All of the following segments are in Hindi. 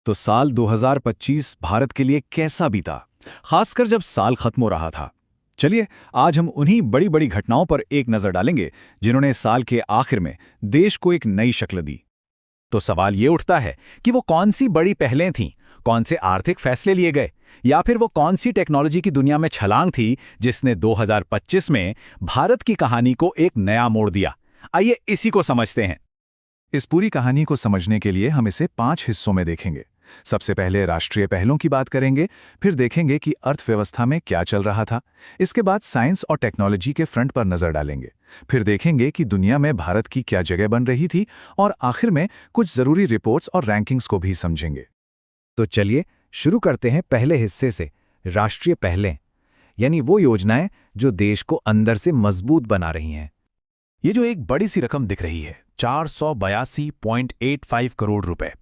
तो साल 2025 भारत के लिए कैसा बीता, खासकर जब साल खत्म हो रहा था। चलिए आज हम उन्हीं बड़ी बड़ी घटनाओं पर एक नजर डालेंगे जिन्होंने साल के आखिर में देश को एक नई शक्ल दी। तो सवाल ये उठता है कि वो कौन सी बड़ी पहलें थीं, कौन से आर्थिक फैसले लिए गए, या फिर वो कौन सी टेक्नोलॉजी की दुनिया में छलांग थी जिसने 2025 में भारत की कहानी को एक नया मोड़ दिया। आइए इसी को समझते हैं। इस पूरी कहानी को समझने के लिए हम इसे 5 हिस्सों में देखेंगे। सबसे पहले राष्ट्रीय पहलों की बात करेंगे, फिर देखेंगे कि अर्थव्यवस्था में क्या चल रहा था। इसके बाद साइंस और टेक्नोलॉजी के फ्रंट पर नजर डालेंगे, फिर देखेंगे कि दुनिया में भारत की क्या जगह बन रही थी, और आखिर में कुछ जरूरी रिपोर्ट्स और रैंकिंग्स को भी समझेंगे। तो चलिए शुरू करते हैं पहले हिस्से से, राष्ट्रीय पहलें, यानी वो योजनाएं जो देश को अंदर से मजबूत बना रही हैं। ये जो एक बड़ी सी रकम दिख रही है, 482.85 करोड़ रुपए,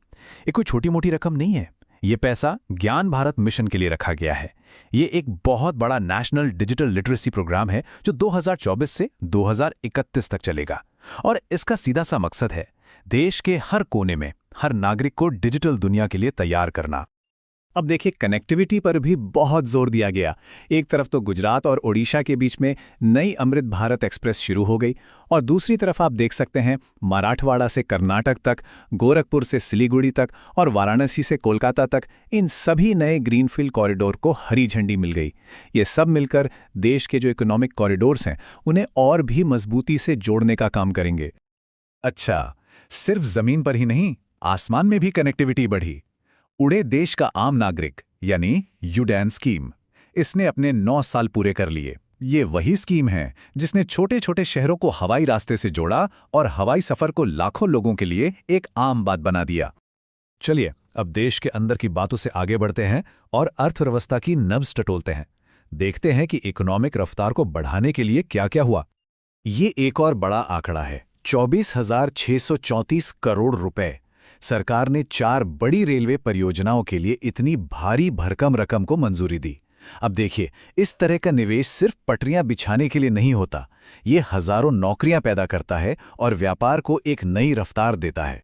ये कोई छोटी मोटी रकम नहीं है। ये पैसा ज्ञान भारत मिशन के लिए रखा गया है। ये एक बहुत बड़ा नेशनल डिजिटल लिटरेसी प्रोग्राम है जो 2024 से 2031 तक चलेगा, और इसका सीधा सा मकसद है देश के हर कोने में हर नागरिक को डिजिटल दुनिया के लिए तैयार करना। अब देखिए, कनेक्टिविटी पर भी बहुत जोर दिया गया। एक तरफ तो गुजरात और ओडिशा के बीच में नई अमृत भारत एक्सप्रेस शुरू हो गई, और दूसरी तरफ आप देख सकते हैं मराठवाड़ा से कर्नाटक तक, गोरखपुर से सिलीगुड़ी तक और वाराणसी से कोलकाता तक इन सभी नए ग्रीनफील्ड कॉरिडोर को हरी झंडी मिल गई। ये सब मिलकर देश के जो इकोनॉमिक कॉरिडोर्स हैं उन्हें और भी मजबूती से जोड़ने का काम करेंगे। अच्छा, सिर्फ जमीन पर ही नहीं, आसमान में भी कनेक्टिविटी बढ़ी। उड़े देश का आम नागरिक यानी UDAN स्कीम, इसने अपने 9 साल पूरे कर लिए। ये वही स्कीम है जिसने छोटे छोटे शहरों को हवाई रास्ते से जोड़ा और हवाई सफर को लाखों लोगों के लिए एक आम बात बना दिया। चलिए अब देश के अंदर की बातों से आगे बढ़ते हैं और अर्थव्यवस्था की नब्ज टटोलते हैं। देखते हैं कि इकोनॉमिक रफ्तार को बढ़ाने के लिए क्या क्या हुआ। ये एक और बड़ा आंकड़ा है, 24,634 करोड़ रुपए। सरकार ने 4 बड़ी रेलवे परियोजनाओं के लिए इतनी भारी भरकम रकम को मंजूरी दी। अब देखिए, इस तरह का निवेश सिर्फ पटरियां बिछाने के लिए नहीं होता, ये हजारों नौकरियां पैदा करता है और व्यापार को एक नई रफ्तार देता है।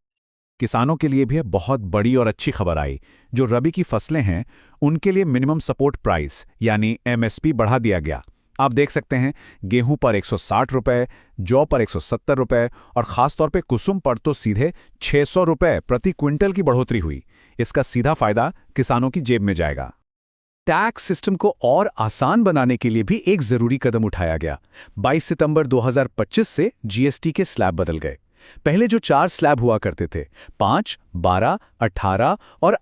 किसानों के लिए भी बहुत बड़ी और अच्छी खबर आई। जो रबी की फसलें हैं उनके लिए मिनिमम सपोर्ट प्राइस यानी MSP बढ़ा दिया गया। आप देख सकते हैं, गेहूं पर 160 रुपए, जौ पर 170 रुपए और खासतौर पे कुसुम पर तो सीधे 600 रुपए प्रति क्विंटल की बढ़ोतरी हुई। इसका सीधा फायदा किसानों की जेब में जाएगा। टैक्स सिस्टम को और आसान बनाने के लिए भी एक जरूरी कदम उठाया गया। 22 सितंबर 2025 से GST के स्लैब बदल गए। पहले जो 4 स्लैब हुआ करते थे, 5, 12, 18 और